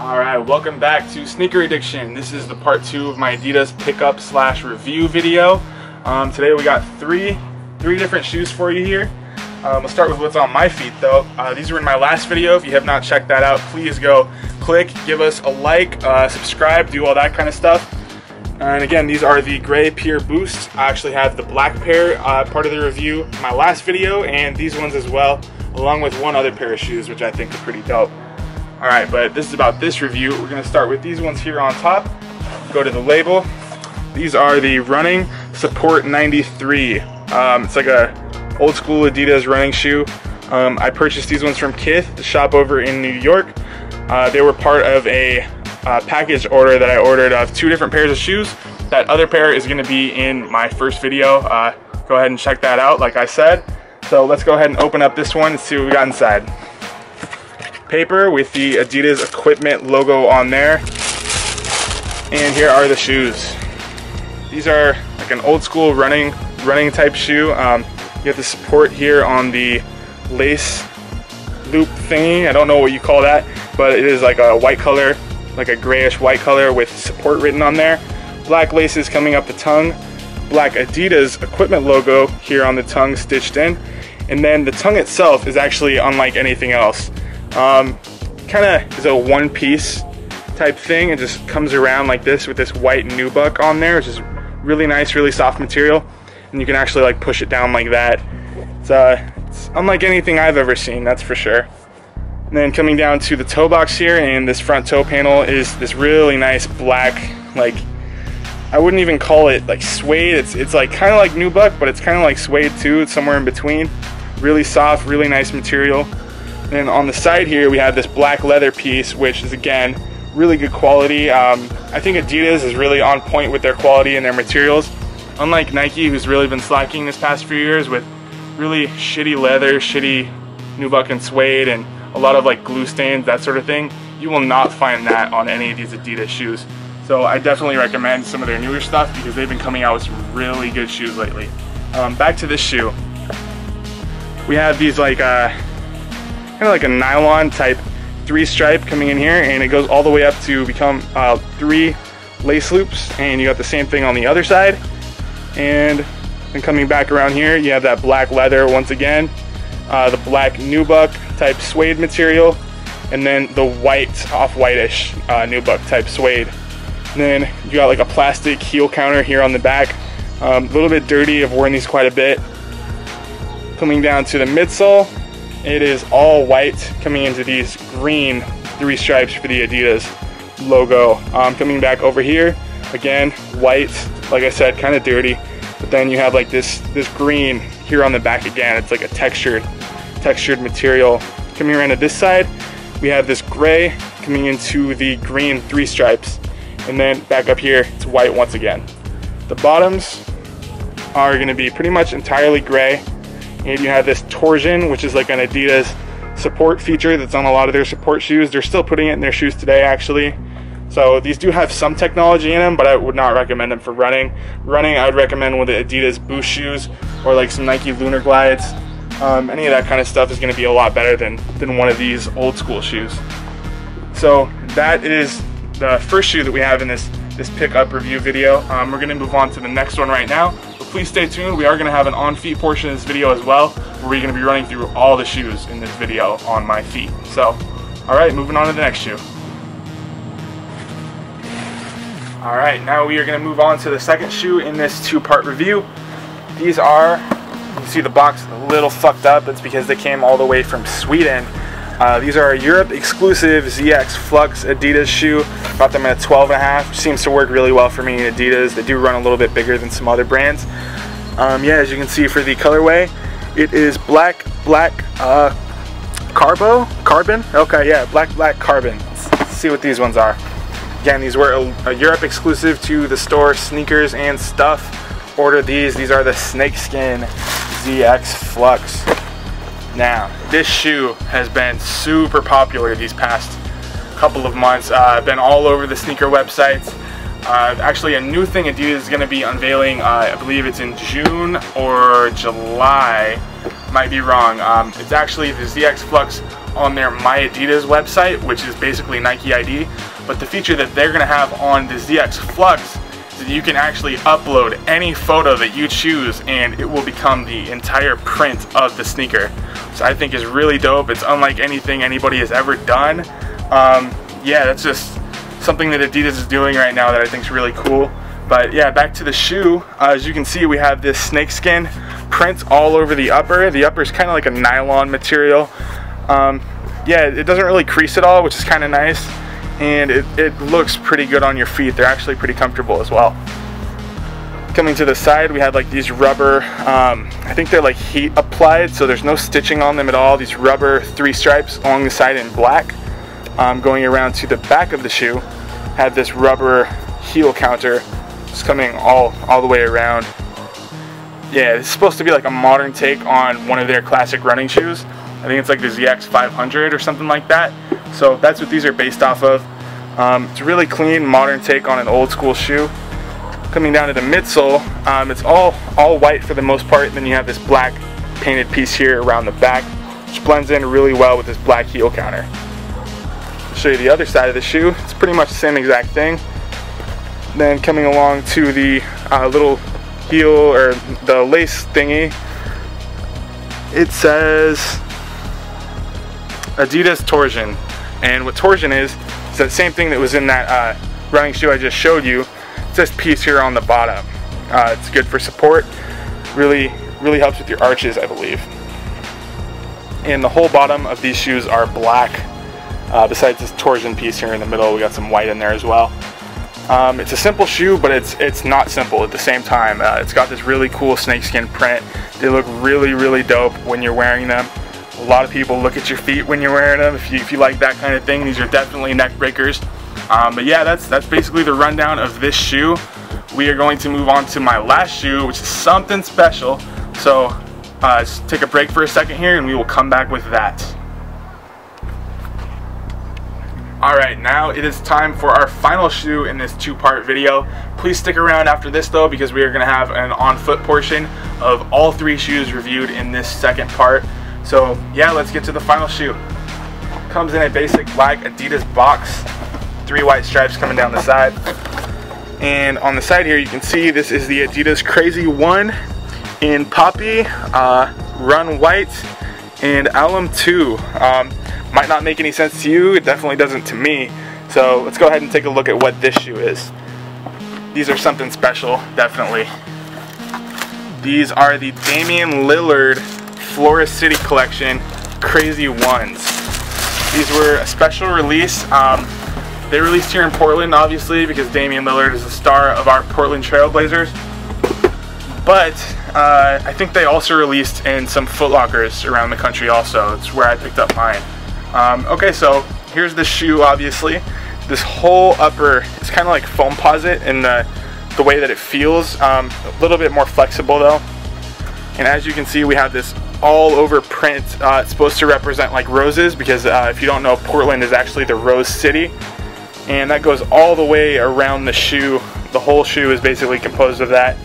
Alright, welcome back to Sneaker Addiction. This is the part 2 of my Adidas pickup / review video. Today we got three different shoes for you here. We'll start with what's on my feet though. These were in my last video. If you have not checked that out, please go click, give us a like, subscribe, do all that kind of stuff. And again, these are the gray Pure Boost. I actually have the black pair part of the review in my last video, and these ones as well, along with one other pair of shoes which I think are pretty dope. Alright, but this is about this review. We're going to start with these ones here on top. Go to the label. These are the Running Support 93. It's like a old school Adidas running shoe. I purchased these ones from Kith, the shop over in New York. They were part of a package order that I ordered of 2 different pairs of shoes. That other pair is going to be in my first video. Go ahead and check that out like I said. So let's go ahead and open up this one and see what we got inside. Paper with the Adidas equipment logo on there, and here are the shoes. These are like an old school running type shoe. You have the support here on the lace loop thingy. I don't know what you call that, but it is like a white color, like a grayish white color with support written on there. Black laces coming up the tongue, black Adidas equipment logo here on the tongue stitched in, and then the tongue itself is actually unlike anything else. Kind of is a one-piece type thing. It just comes around like this with this white nubuck on there, which is really nice, really soft material, and you can actually like push it down like that. It's unlike anything I've ever seen, that's for sure. And then coming down to the toe box here, and this front toe panel is this really nice black, like, I wouldn't even call it like suede. It's like kind of like nubuck, but it's kind of like suede too. It's somewhere in between. Really soft, really nice material. And on the side here we have this black leather piece, which is again really good quality. I think Adidas is really on point with their quality and their materials, unlike Nike, who's really been slacking this past few years with really shitty leather, shitty nubuck and suede, and a lot of like glue stains, that sort of thing. You will not find that on any of these Adidas shoes. So I definitely recommend some of their newer stuff because they've been coming out with some really good shoes lately. Back to this shoe. We have these like kind of like a nylon type 3-stripe coming in here, and it goes all the way up to become 3 lace loops, and you got the same thing on the other side. And then coming back around here, you have that black leather once again, the black nubuck type suede material, and then the white, off-whitish nubuck type suede. And then you got like a plastic heel counter here on the back, a little bit dirty. I've worn these quite a bit. Coming down to the midsole, it is all white, coming into these green 3 stripes for the Adidas logo. Coming back over here, again, white, like I said, kind of dirty, but then you have like this green here on the back again. It's like a textured material. Coming around to this side, we have this gray coming into the green 3 stripes, and then back up here, it's white once again. The bottoms are going to be pretty much entirely gray. And you have this torsion, which is like an Adidas support feature that's on a lot of their support shoes. They're still putting it in their shoes today, actually. So these do have some technology in them, but I would not recommend them for running. I would recommend one of the Adidas Boost shoes or like some Nike Lunar Glides. Any of that kind of stuff is going to be a lot better than one of these old school shoes. So that is the first shoe that we have in this pickup review video. We're going to move on to the next one right now. Please stay tuned. We are going to have an on-feet portion of this video as well, where we're going to be running through all the shoes in this video on my feet. So, alright, moving on to the next shoe. Alright, now we are going to move on to the second shoe in this 2-part review. These are, you see the box a little fucked up. It's because they came all the way from Sweden. These are a Europe exclusive ZX Flux Adidas shoe. Got them in a 12.5. Seems to work really well for me in Adidas. They do run a little bit bigger than some other brands. Yeah, as you can see for the colorway, it is black carbon. Okay, yeah, black carbon. Let's see what these ones are. Again, these were a Europe exclusive to the store Sneakers and Stuff. Ordered these. These are the Snakeskin ZX Flux. Now, this shoe has been super popular these past couple of months. Been all over the sneaker websites. Actually, a new thing Adidas is going to be unveiling, I believe it's in June or July, might be wrong. It's actually the ZX Flux on their My Adidas website, which is basically Nike ID. But the feature that they're going to have on the ZX Flux is that you can actually upload any photo that you choose and it will become the entire print of the sneaker. So I think is really dope. It's unlike anything anybody has ever done. Yeah, that's just something that Adidas is doing right now that I think is really cool. But yeah, back to the shoe. As you can see, we have this snakeskin print all over the upper. The upper is kind of like a nylon material. Yeah, it doesn't really crease at all, which is kind of nice. And it looks pretty good on your feet. They're actually pretty comfortable as well. Coming to the side, we have like these rubber, I think they're like heat applied, so there's no stitching on them at all. These rubber 3 stripes along the side in black. Going around to the back of the shoe, have this rubber heel counter just coming all the way around. Yeah, it's supposed to be like a modern take on one of their classic running shoes. I think it's like the ZX 500 or something like that. So that's what these are based off of. It's a really clean, modern take on an old school shoe. Coming down to the midsole, it's all white for the most part. Then you have this black painted piece here around the back, which blends in really well with this black heel counter. I'll show you the other side of the shoe. It's pretty much the same exact thing. Then coming along to the little heel or the lace thingy, it says Adidas Torsion. And what torsion is that same thing that was in that running shoe I just showed you. It's this piece here on the bottom. It's good for support. Really helps with your arches, I believe. And the whole bottom of these shoes are black. Besides this torsion piece here in the middle, we got some white in there as well. It's a simple shoe, but it's not simple at the same time. It's got this really cool snakeskin print. They look really dope when you're wearing them. A lot of people look at your feet when you're wearing them. If you like that kind of thing, these are definitely neck breakers. But yeah, that's basically the rundown of this shoe. We are going to move on to my last shoe, which is something special. So let's take a break for a second here and we will come back with that. Alright, now it is time for our final shoe in this 2-part video. Please stick around after this though, because we are going to have an on-foot portion of all 3 shoes reviewed in this second part. So yeah, let's get to the final shoe. Comes in a basic black Adidas box, 3 white stripes coming down the side. And on the side here you can see this is the Adidas Crazy 1 in Poppy, Run White, and Alum 2. Might not make any sense to you, it definitely doesn't to me. So let's go ahead and take a look at what this shoe is. These are something special, definitely. These are the Damian Lillard Florist City Collection Crazy 1s. These were a special release. They released here in Portland, obviously, because Damian Lillard is the star of our Portland Trailblazers. But I think they also released in some Foot Lockers around the country also. It's where I picked up mine. Okay, so here's the shoe, obviously. This whole upper is kind of like foamposite in the way that it feels. A little bit more flexible though. And as you can see, we have this all over print. It's supposed to represent like roses, because if you don't know, Portland is actually the Rose City. And that goes all the way around the shoe. The whole shoe is basically composed of that.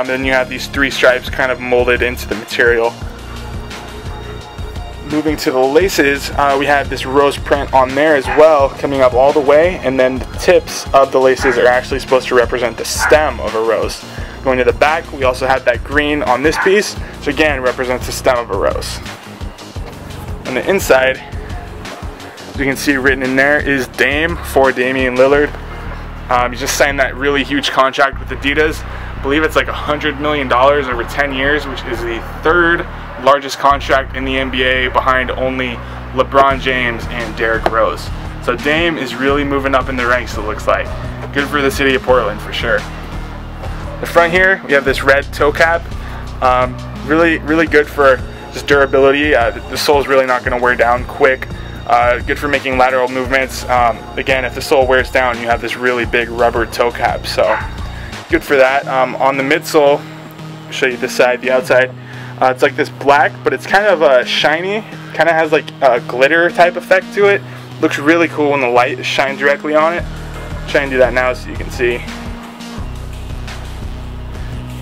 Then you have these 3 stripes kind of molded into the material. Moving to the laces, we have this rose print on there as well, coming up all the way, and then the tips of the laces are actually supposed to represent the stem of a rose. Going to the back, we also have that green on this piece, which again represents the stem of a rose. On the inside, as you can see written in there, is Dame for Damian Lillard. He just signed that really huge contract with Adidas. I believe it's like $100 million over 10 years, which is the 3rd largest contract in the NBA behind only LeBron James and Derrick Rose. So Dame is really moving up in the ranks, it looks like. Good for the city of Portland for sure. The front here, we have this red toe cap. Really good for just durability. The sole is really not going to wear down quick. Good for making lateral movements. Again, if the sole wears down, you have this really big rubber toe cap. So good for that. On the midsole, I'll show you this side, the outside. It's like this black, but it's kind of shiny. Kind of has like a glitter type effect to it. Looks really cool when the light shines directly on it. Try and do that now so you can see.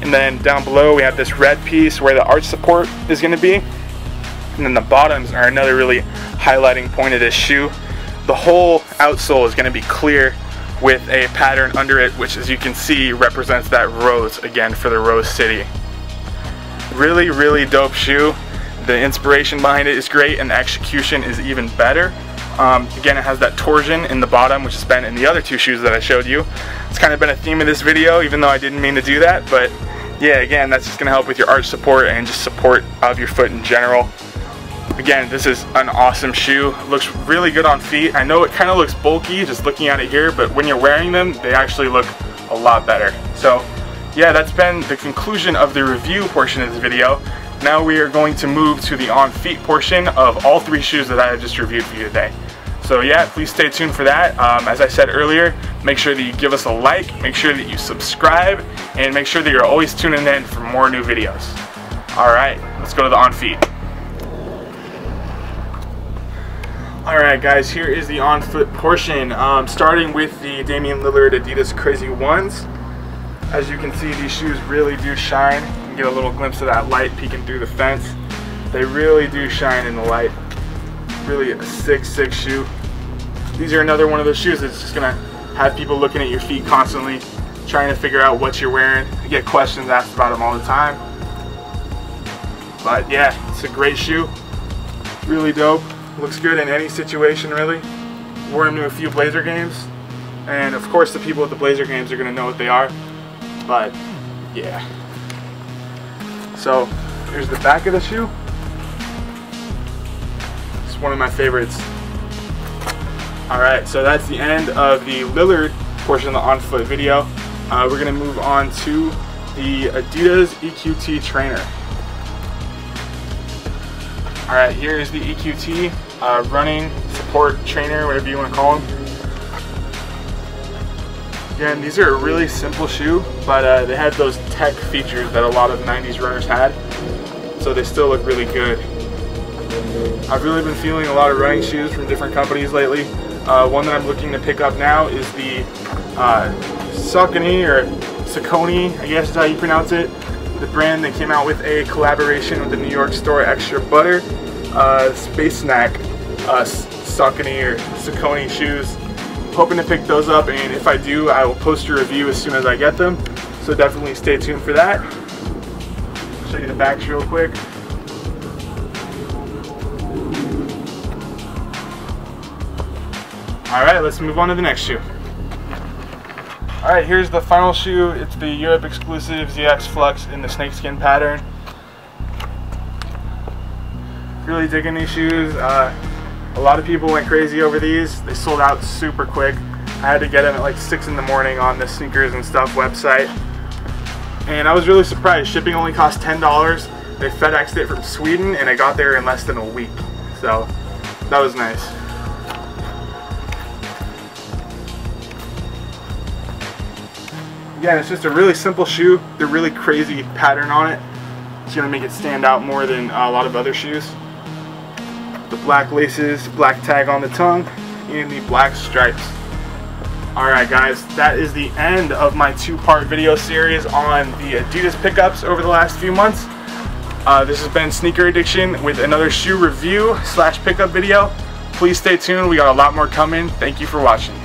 And then down below we have this red piece where the arch support is going to be. And then the bottoms are another really highlighting point of this shoe. The whole outsole is going to be clear with a pattern under it, which, as you can see, represents that rose again for the Rose City. Really, really dope shoe. The inspiration behind it is great, and the execution is even better. Again, it has that torsion in the bottom, which has been in the other two shoes that I showed you. It's kind of been a theme of this video, even though I didn't mean to do that. But yeah, again, that's just going to help with your arch support and just support of your foot in general. Again, this is an awesome shoe. Looks really good on feet. I know it kind of looks bulky just looking at it here, but when you're wearing them, they actually look a lot better. So yeah, that's been the conclusion of the review portion of this video. Now we are going to move to the on feet portion of all three shoes that I have just reviewed for you today. So yeah, please stay tuned for that. As I said earlier, make sure that you give us a like, make sure that you subscribe, and make sure that you're always tuning in for more new videos. Alright, let's go to the on feet. Alright guys, here is the on foot portion, starting with the Damian Lillard Adidas Crazy Ones. As you can see, these shoes really do shine. You can get a little glimpse of that light peeking through the fence. They really do shine in the light. Really a sick shoe. These are another one of those shoes that's just gonna have people looking at your feet constantly, trying to figure out what you're wearing. I get questions asked about them all the time. But yeah, it's a great shoe. Really dope. Looks good in any situation, really. Wore them to a few Blazer games, and of course the people at the Blazer games are gonna know what they are. But yeah. So here's the back of the shoe. It's one of my favorites. Alright, so that's the end of the Lillard portion of the on foot video. We're gonna move on to the Adidas EQT trainer. Alright, here is the EQT running support trainer, whatever you want to call them. Again, these are a really simple shoe, but they had those tech features that a lot of 90s runners had, so they still look really good. I've really been feeling a lot of running shoes from different companies lately. One that I'm looking to pick up now is the Saucony, I guess is how you pronounce it. The brand that came out with a collaboration with the New York store Extra Butter. Space Snack Saucony shoes. Hoping to pick those up, and if I do, I will post a review as soon as I get them. So definitely stay tuned for that. I'll show you the backs real quick. Alright, let's move on to the next shoe. Alright, here's the final shoe. It's the Europe exclusive ZX Flux in the snakeskin pattern. Really digging these shoes. A lot of people went crazy over these. They sold out super quick. I had to get them at like 6 in the morning on the Sneakers and Stuff website. And I was really surprised. Shipping only cost $10. They FedExed it from Sweden and it got there in less than a week. So that was nice. Again, it's just a really simple shoe. The really crazy pattern on it. It's going to make it stand out more than a lot of other shoes. The black laces, black tag on the tongue, and the black stripes. Alright guys, that is the end of my two-part video series on the Adidas pickups over the last few months. This has been Sneaker Addiction with another shoe review / pickup video. Please stay tuned, we got a lot more coming. Thank you for watching.